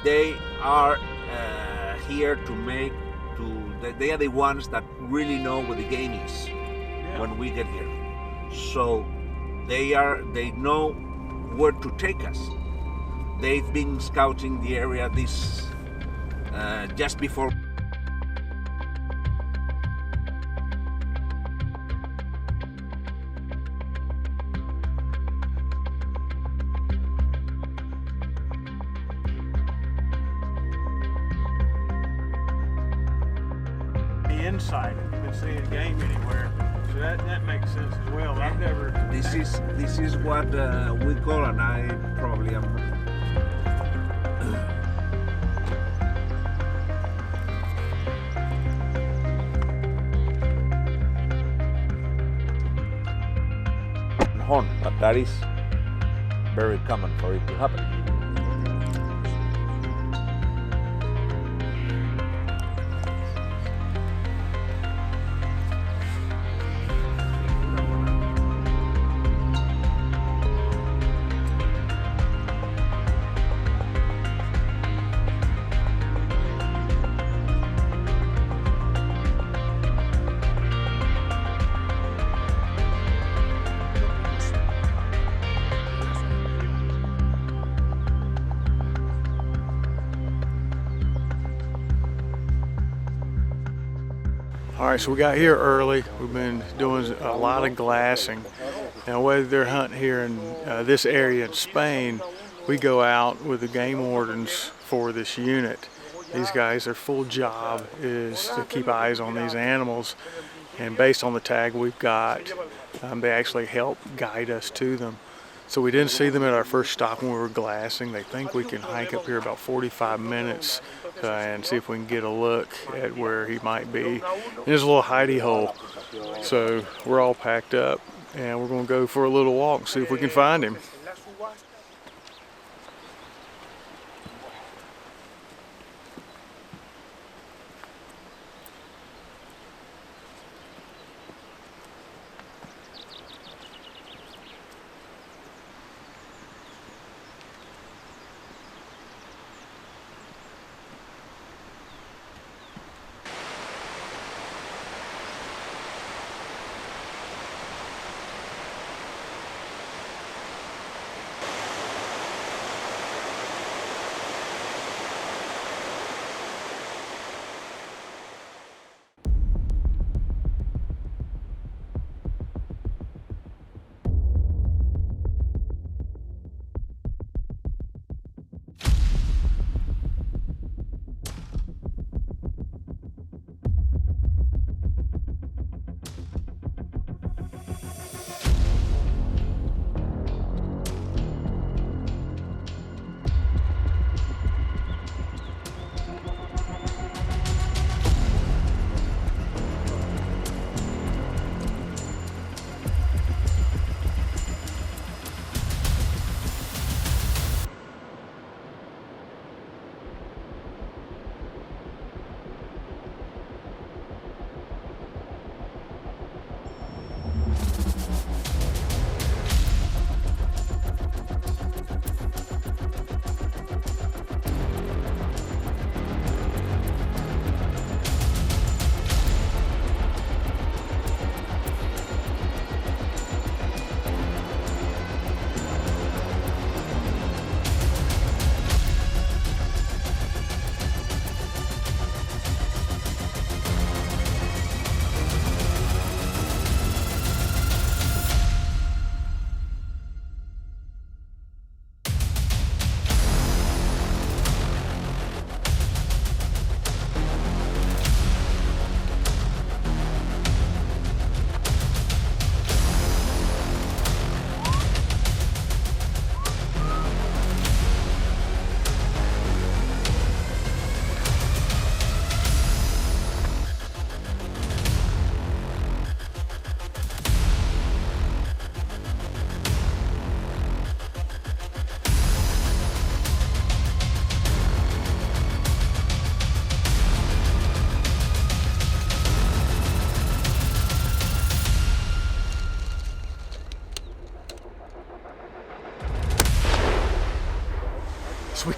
they are here to make they are the ones that really know what the game is when we get here. So they know where to take us. They've been scouting the area this just before. Inside if you've been seeing game anywhere, so that makes sense as well. I've never. This is what we call, and I probably am. Horn, but that is very common for it to happen. All right, so we got here early. We've been doing a lot of glassing. Now, whether they're hunting here in this area in Spain, we go out with the game wardens for this unit. These guys, their full job is to keep eyes on these animals, and based on the tag we've got, they actually help guide us to them. So we didn't see them at our first stop when we were glassing. They think we can hike up here about 45 minutes and see if we can get a look at where he might be in his little hidey hole. So we're all packed up and we're going to go for a little walk and see if we can find him.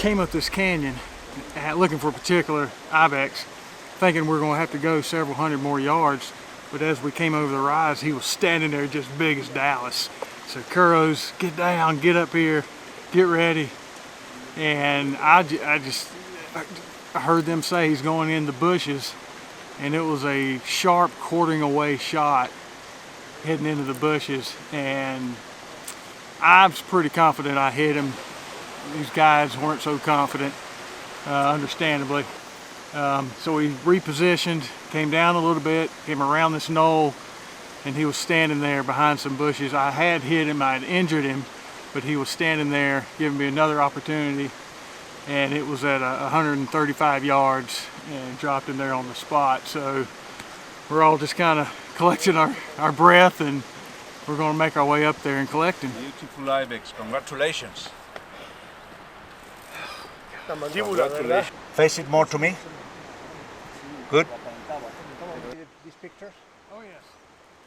came up this canyon looking for a particular ibex, thinking we're going to have to go several hundred more yards. But as we came over the rise, he was standing there just big as Dallas. So Kuros, get down, get up here, get ready. And I heard them say he's going in the bushes, and it was a sharp quartering away shot heading into the bushes. And I was pretty confident I hit him. These guys weren't so confident, understandably. So we repositioned, came down a little bit, came around this knoll, and he was standing there behind some bushes. I had hit him, I had injured him, but he was standing there giving me another opportunity, and it was at 135 yards and dropped him there on the spot. So we're all just kind of collecting our breath, and we're going to make our way up there and collect him. Beautiful ibex, congratulations. Congratulations. Face it more to me. Good. These pictures? Oh yes.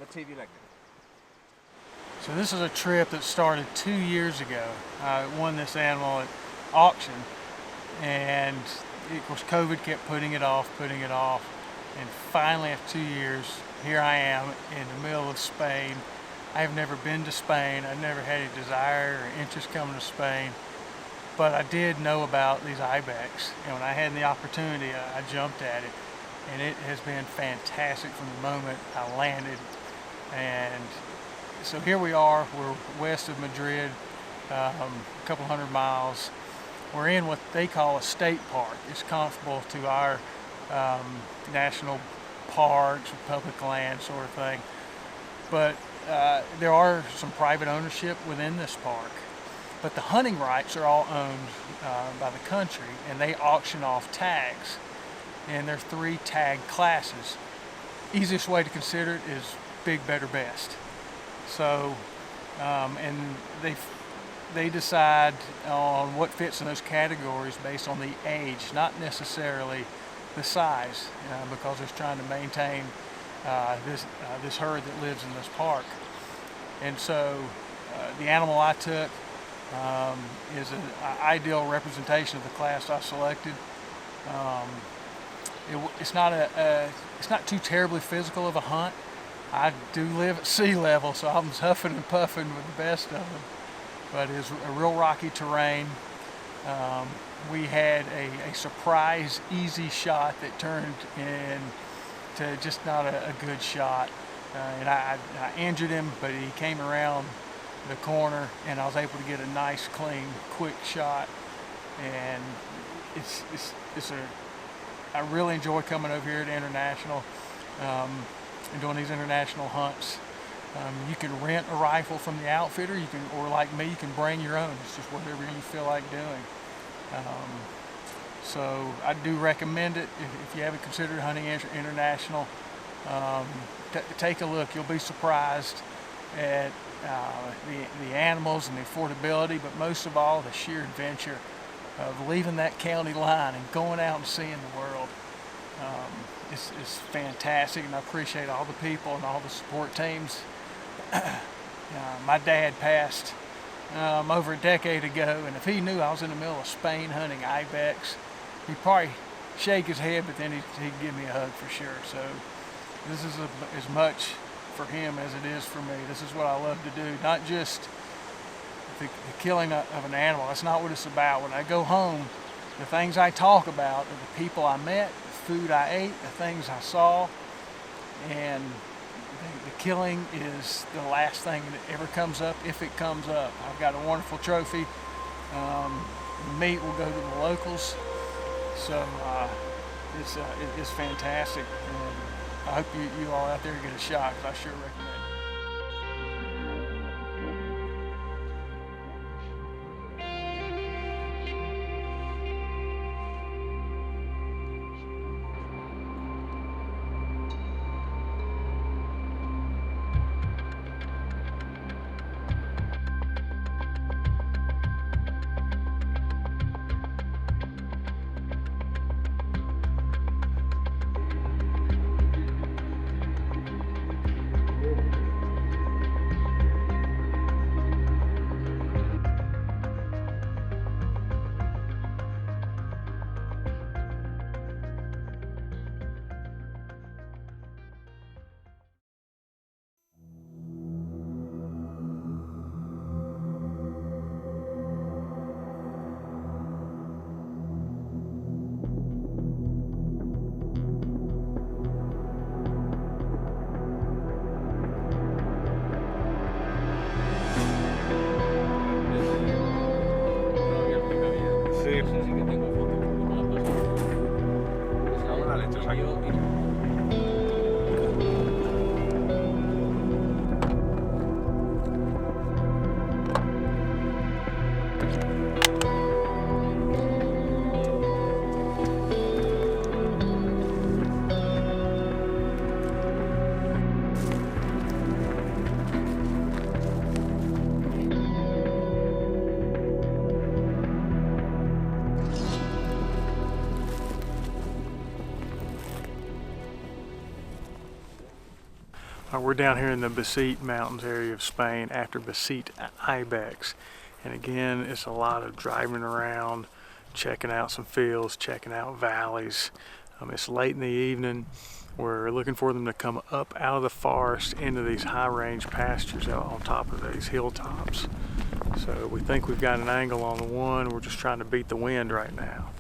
Let's see if you like it. So this is a trip that started 2 years ago. I won this animal at auction, and of course COVID kept putting it off, and finally after 2 years, here I am in the middle of Spain. I have never been to Spain. I've never had a desire or interest coming to Spain, but I did know about these ibex, and when I had the opportunity, I jumped at it, and it has been fantastic from the moment I landed. And so here we are, we're west of Madrid, a couple hundred miles. We're in what they call a state park. It's comparable to our national parks or public land sort of thing. But there are some private ownership within this park. But the hunting rights are all owned by the country, and they auction off tags. And there are 3 tag classes. Easiest way to consider it is big, better, best. So, and they decide on what fits in those categories based on the age, not necessarily the size, because they're trying to maintain this herd that lives in this park. And so the animal I took is an ideal representation of the class I selected. It's not too terribly physical of a hunt. I do live at sea level, so I'm huffing and puffing with the best of them. But it's a real rocky terrain. We had a surprise easy shot that turned into just not a good shot. And I injured him, but he came around the corner, and I was able to get a nice, clean, quick shot. And I really enjoy coming over here to International and doing these international hunts. You can rent a rifle from the outfitter, or like me, you can bring your own. It's just whatever you feel like doing. So I do recommend it if you haven't considered hunting international. Take a look. You'll be surprised at the animals and the affordability, but most of all, the sheer adventure of leaving that county line and going out and seeing the world. It's fantastic, and I appreciate all the people and all the support teams. My dad passed over a decade ago, and if he knew I was in the middle of Spain hunting ibex, he'd probably shake his head, but then he'd give me a hug for sure. So this is as much for him as it is for me. This is what I love to do, not just the killing of an animal. That's not what it's about. When I go home, the things I talk about are the people I met, the food I ate, the things I saw, and the killing is the last thing that ever comes up, if it comes up. I've got a wonderful trophy. The meat will go to the locals, so it's fantastic. And I hope you all out there get a shot, because I sure recommend it. Vale, entonces aquí. We're down here in the Beceite Mountains area of Spain after Beceite Ibex. And again, it's a lot of driving around, checking out some fields, checking out valleys. It's late in the evening. We're looking for them to come up out of the forest into these high range pastures out on top of these hilltops. So we think we've got an angle on the one. We're just trying to beat the wind right now.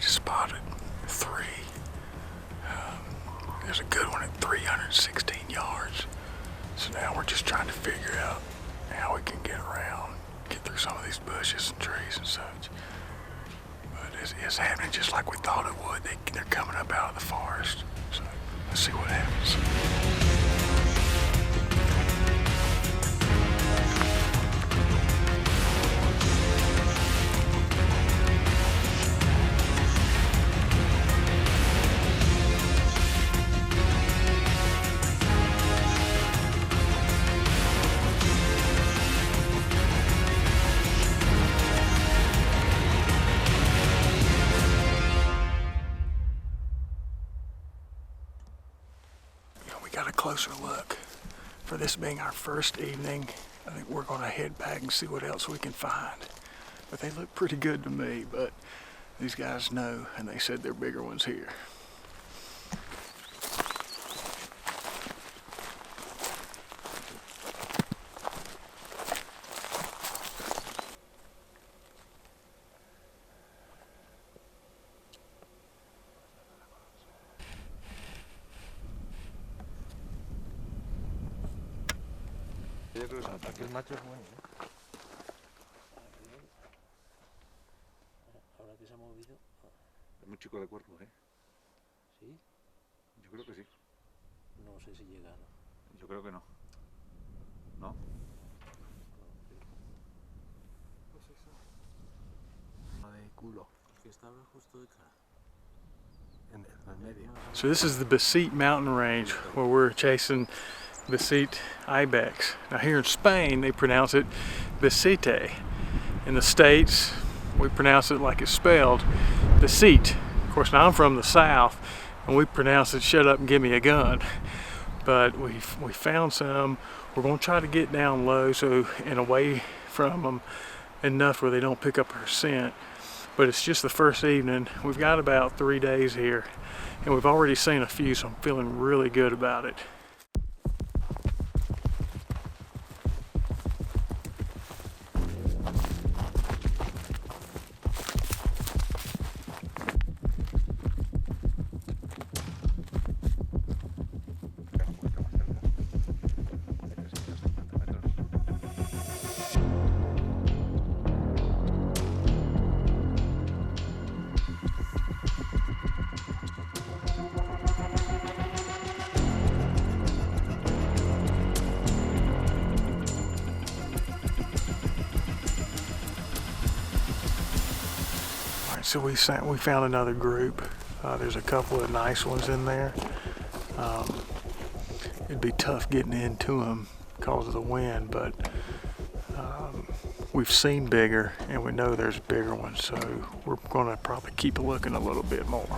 Spotted 3. There's a good one at 316 yards. So now we're just trying to figure out how we can get around, get through some of these bushes and trees and such. But it's happening just like we thought it would. They're coming up out of the forest. So let's see what happens. Got a closer look. For this being our first evening, I think we're going to head back and see what else we can find. But they look pretty good to me, but these guys know, and they said they're bigger ones here. Yo creo que aquí el macho es bueno, ¿no? Ahora que se ha movido. Es muy chico de cuerpo, ¿eh? ¿Sí? Yo creo que sí. No sé si llega, ¿no? Yo creo que no. ¿No? De culo. Que estaba justo detrás. En el medio. So this is the Beceite mountain range where we're chasing Beceite Ibex. Now here in Spain they pronounce it Beceite. In the States we pronounce it like it's spelled, Beceite. Of course now I'm from the South and we pronounce it shut up and give me a gun. But we found some. We're going to try to get down low so and away from them enough where they don't pick up our scent. But it's just the first evening. We've got about 3 days here and we've already seen a few, so I'm feeling really good about it. So we found another group. There's a couple of nice ones in there. It'd be tough getting into them because of the wind, but we've seen bigger and we know there's bigger ones, so we're going to probably keep looking a little bit more.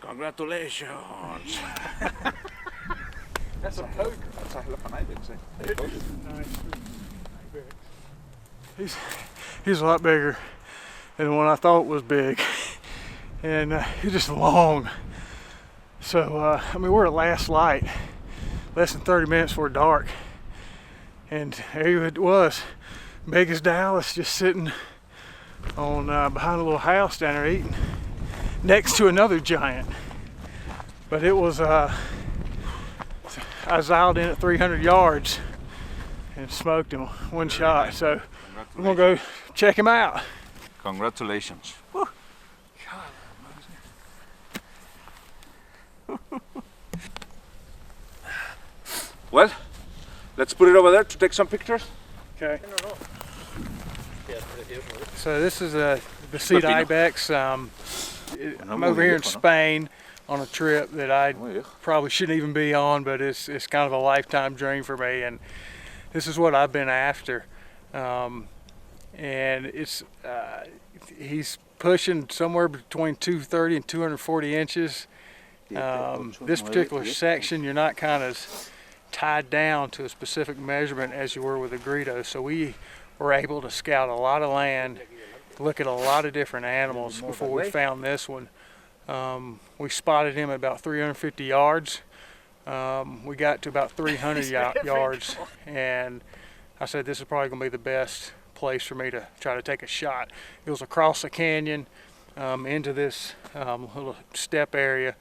Congratulations! That's a poker. That's a hell of an Ibex, eh? He's a lot bigger than the one I thought was big, and he's just long. So I mean, we're at last light, less than 30 minutes before dark, and there it was, big as Dallas, just sitting on behind a little house down there eating, next to another giant. But it was, I dialed in at 300 yards and smoked him one shot. So we're gonna go check him out. Congratulations. Woo. Well, let's put it over there to take some pictures. Okay. So this is a Beceite Ibex. I'm over here in Spain on a trip that I probably shouldn't even be on, but it's kind of a lifetime dream for me, and this is what I've been after. And it's he's pushing somewhere between 230 and 240 inches. This particular section, you're not kind of tied down to a specific measurement as you were with the Gredos, so we were able to scout a lot of land, look at a lot of different animals before we found this one. We spotted him at about 350 yards. We got to about 300 yards, and I said this is probably going to be the best place for me to try to take a shot. It was across the canyon into this little step area,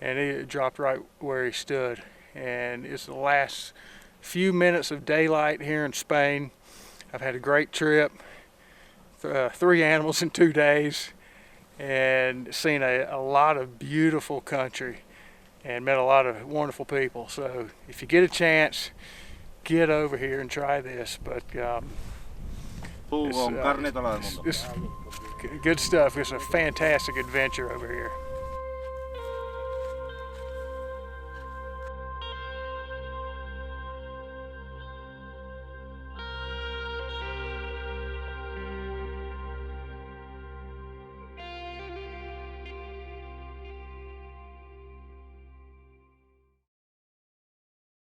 and it dropped right where he stood. And it's the last few minutes of daylight here in Spain. I've had a great trip, 3 animals in 2 days, and seen a lot of beautiful country and met a lot of wonderful people. So if you get a chance, get over here and try this. But it's good stuff. It's a fantastic adventure over here.